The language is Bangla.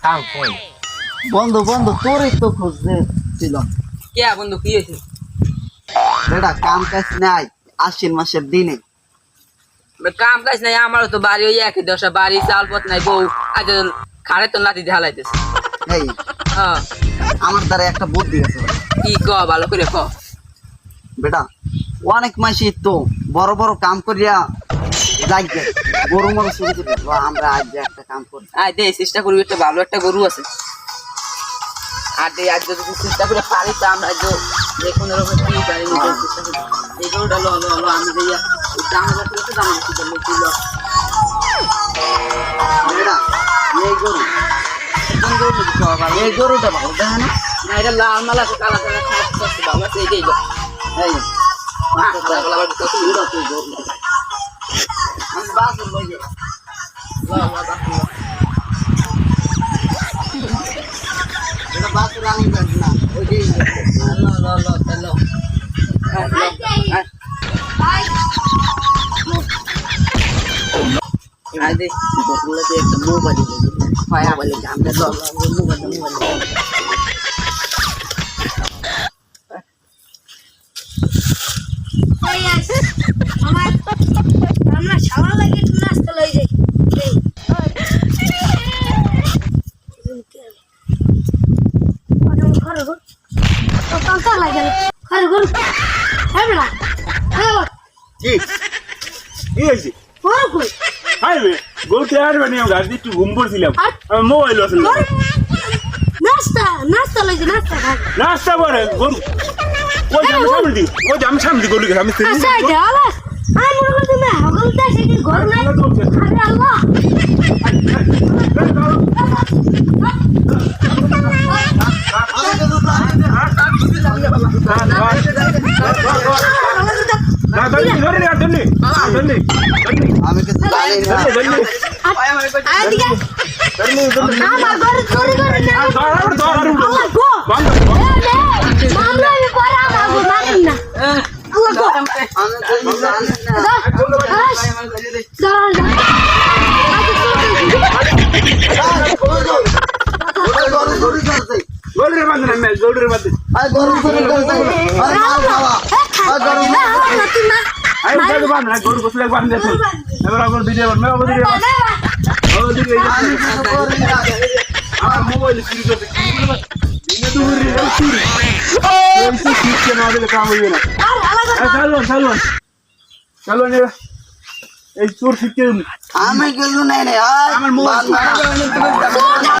কাম কই বন্ধু বন্ধু তোরই তো খুঁজছিলাম। কে বন্ধু কি হয়েছে? বেটা কাম কাজ নাই আশ্বিন মাসের দিনে। কাম কাজ নাই, আমারও তো বাড়ি ওই একই দশা, বাড়ি চাল পথ নাই, বউ আজ খাড়ে তো নাতি ঢালাইতেছে। এই হ্যাঁ, আমার দ্বারা একটা বুদ্ধি আছে কি ক ভালো করে ক। বেটা, অনেক মাসি তো বড় বড় কাম করিয়া লাগবে, গরু মরু শুরু করে দেবো। আমরা আজ যে একটা কাম করি, আয় দে চেষ্টা করবি, একটা ভালো একটা গরু আছে। আর দে আজ যদি চেষ্টা করে পারি তো আমরা যে কোনো রকম কি পারি নিজের চেষ্টা করি। এই গরুটা লো লো লো আমি যাইয়া দাম রাখলে তো দাম রাখতে পারলে তুই লো। বেটা এই গরু কোন গরু দিতে হবে? এই গরুটা ভালো দেখে না? না এটা লাল মাল আছে, কালা কালা খাচ্ছে ভালো আছে, এইটাই লো। এই আমি বাসুর লই যাই। লো লো বাসুর লো। এটা বাসুর আমি না ওই যে লো লো লো চলো। আরে বলতে একটা মোবাইল হয় বলে আমরা লো লো মোবাইল। আমরা শালা লাগে নাস্তা লই যাই। কি কি হইছে হাই রে গরুতে আসবে নি আমরা একটু ঘুম পড়ছিলাম আমার মোবাইল আছে নাস্তা নাস্তা লই যাই, নাস্তা খাই। নাস্তা করে গরু ওই যে আমি সামনে দি গরু আমি আচ্ছা এটা আলা আমি মনে করছি না হগল দেশে কি ঘর নাই। আরে আল্লাহ আমি কিছু জানি না। আদিকে আমার ঘর চুরি করে না। আল্লাহ গো মামলা আমি পরে আমার গো মারিন না। আল্লাহ গো আমি কিছু জানি না। গরু চুরি করছে। গরুর বান্ধব গরুর বান্ধব আর গরু চুরি করছে। আর মাল খাওয়া। আর গরু আই গরু বান্ধব গরু গোসলে বান্ধব এবার আগর ভিডিও বানাবো আগর ভিডিও বানাবো দিকে আমি কিছু করি না। আমার মোবাইল চুরি করতে দিনে দুপুরে চুরি এই তো শিখছে না দিলে কাম হইবে না চলো এই চোর শিখতে আমি কিছু নেই রে। আমার মোবাইল